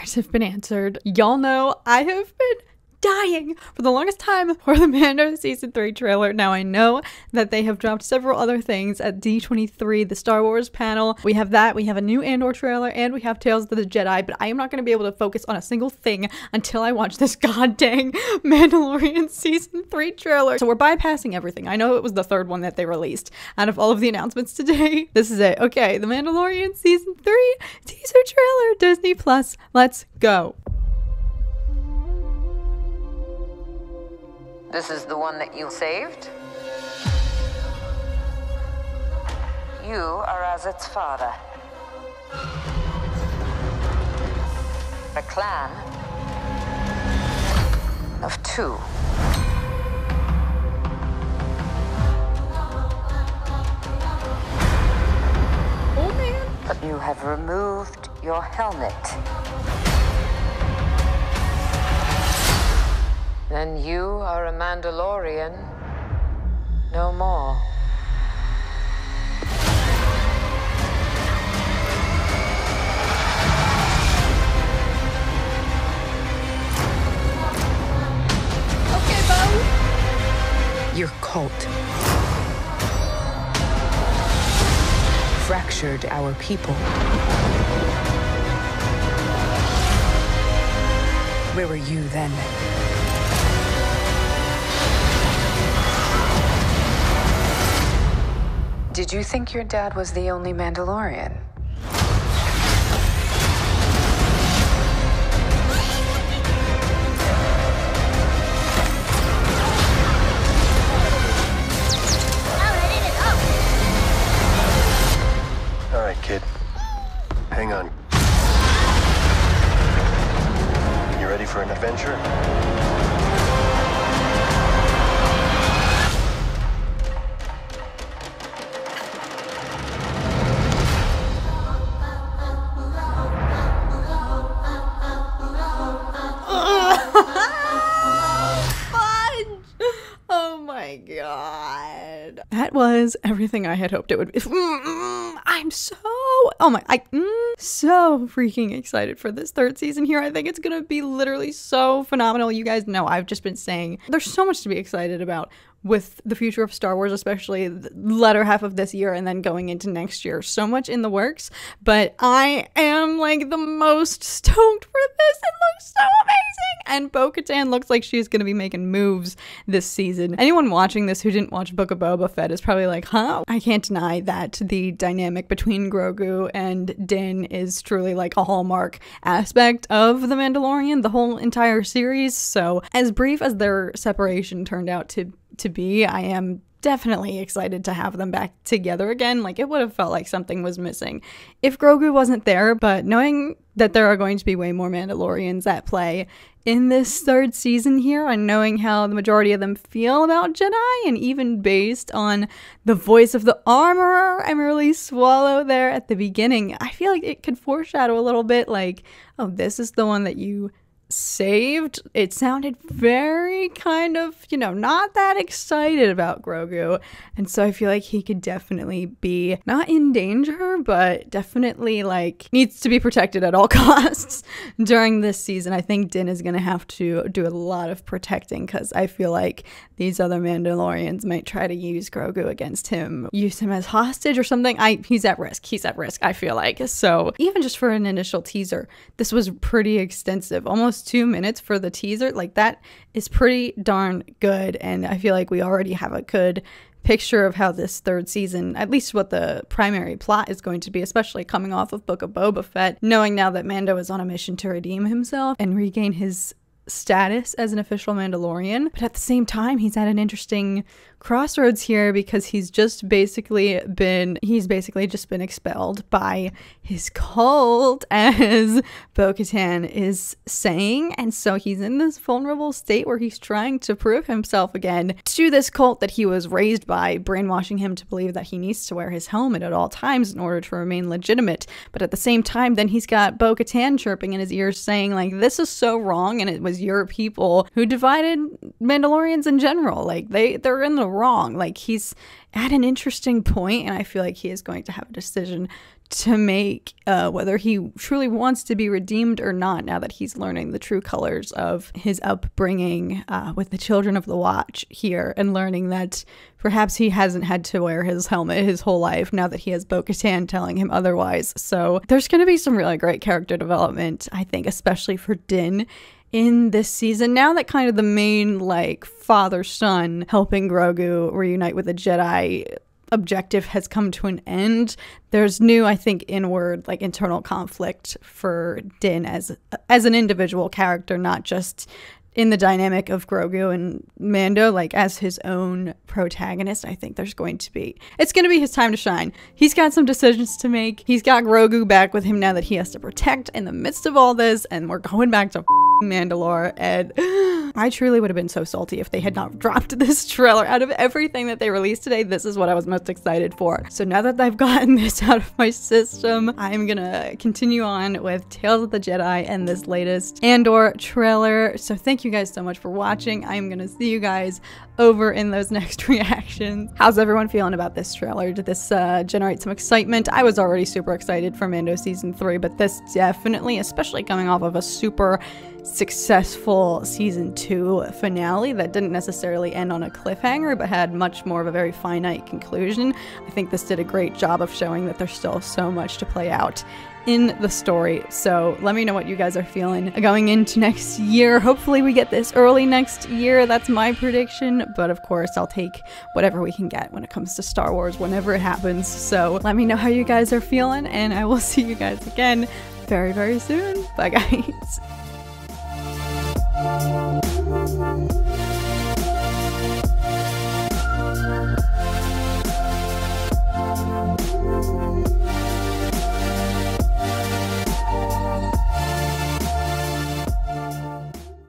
prayers have been answered. Y'all know I have been dying for the longest time for the Mando season 3 trailer. Now I know that they have dropped several other things at D23, the Star Wars panel. We have that, we have a new Andor trailer, and we have Tales of the Jedi, but I am not going to be able to focus on a single thing until I watch this goddamn Mandalorian season 3 trailer. So we're bypassing everything. I know it was the third one that they released out of all of the announcements today. This is it. Okay, the Mandalorian season 3 teaser trailer, Disney Plus. Let's go. This is the one that you saved? You are as its father. A clan of 2. Oh man. But you have removed your helmet. Then you are a Mandalorian no more. Okay, Bo. Your cult fractured our people. Where were you then? Did you think your dad was the only Mandalorian? All right, kid. Hang on. You ready for an adventure? God. That was everything I had hoped it would be. I'm so, so freaking excited for this third season here. I think it's gonna be literally so phenomenal. You guys know I've just been saying there's so much to be excited about with the future of Star Wars, especially the latter half of this year and then going into next year. So much in the works, but I am like the most stoked for this. It looks so amazing. And Bo-Katan looks like she's going to be making moves this season. Anyone watching this who didn't watch Book of Boba Fett is probably like, huh? I can't deny that the dynamic between Grogu and Din is truly like a hallmark aspect of The Mandalorian, the whole entire series. So as brief as their separation turned out to be, I am definitely excited to have them back together again. Like, it would have felt like something was missing if Grogu wasn't there, but knowing that there are going to be way more Mandalorians at play in this third season here, and knowing how the majority of them feel about Jedi, and even based on the voice of the armorer, Emerly Swallow there at the beginning, I feel like it could foreshadow a little bit like, oh, this is the one that you saved. It sounded very kind of, you know, not that excited about Grogu, and so I feel like he could definitely be not in danger, but definitely like needs to be protected at all costs during this season. I think Din is gonna have to do a lot of protecting, because I feel like these other Mandalorians might try to use Grogu against him, use him as hostage or something. He's at risk, I feel like. So even just for an initial teaser, this was pretty extensive, almost 2 minutes for the teaser. Like, that is pretty darn good, and I feel like we already have a good picture of how this third season, at least what the primary plot is going to be, especially coming off of Book of Boba Fett, knowing now that Mando is on a mission to redeem himself and regain his status as an official Mandalorian. But at the same time, he's at an interesting crossroads here, because he's basically just been expelled by his cult, as Bo-Katan is saying, and so he's in this vulnerable state where he's trying to prove himself again to this cult that he was raised by, brainwashing him to believe that he needs to wear his helmet at all times in order to remain legitimate. But at the same time, then he's got Bo-Katan chirping in his ears saying like, this is so wrong, and it was your people who divided Mandalorians in general. Like, they're in the wrong. Like, he's at an interesting point, and I feel like he is going to have a decision to make, whether he truly wants to be redeemed or not, now that he's learning the true colors of his upbringing with the Children of the Watch here, and learning that perhaps he hasn't had to wear his helmet his whole life now that he has Bo-Katan telling him otherwise. So there's going to be some really great character development, I think, especially for Din in this season. Now that kind of the main, like, father-son helping Grogu reunite with the Jedi objective has come to an end, there's new, I think, inward, like, internal conflict for Din as an individual character, not just in the dynamic of Grogu and Mando, like, as his own protagonist. I think it's going to be his time to shine. He's got some decisions to make. He's got Grogu back with him now that he has to protect in the midst of all this, and we're going back to Mandalore, and I truly would have been so salty if they had not dropped this trailer. Out of everything that they released today, this is what I was most excited for. So now that I've gotten this out of my system, I'm gonna continue on with Tales of the Jedi and this latest Andor trailer. So thank you guys so much for watching. I'm gonna see you guys over in those next reactions. How's everyone feeling about this trailer? Did this generate some excitement? I was already super excited for Mando season 3, but this definitely, especially coming off of a super successful season 2 finale that didn't necessarily end on a cliffhanger but had much more of a very finite conclusion, I think this did a great job of showing that there's still so much to play out in the story. So let me know what you guys are feeling going into next year. Hopefully we get this early next year. That's my prediction, but of course I'll take whatever we can get when it comes to Star Wars whenever it happens. So let me know how you guys are feeling, and I will see you guys again very, very soon. Bye guys.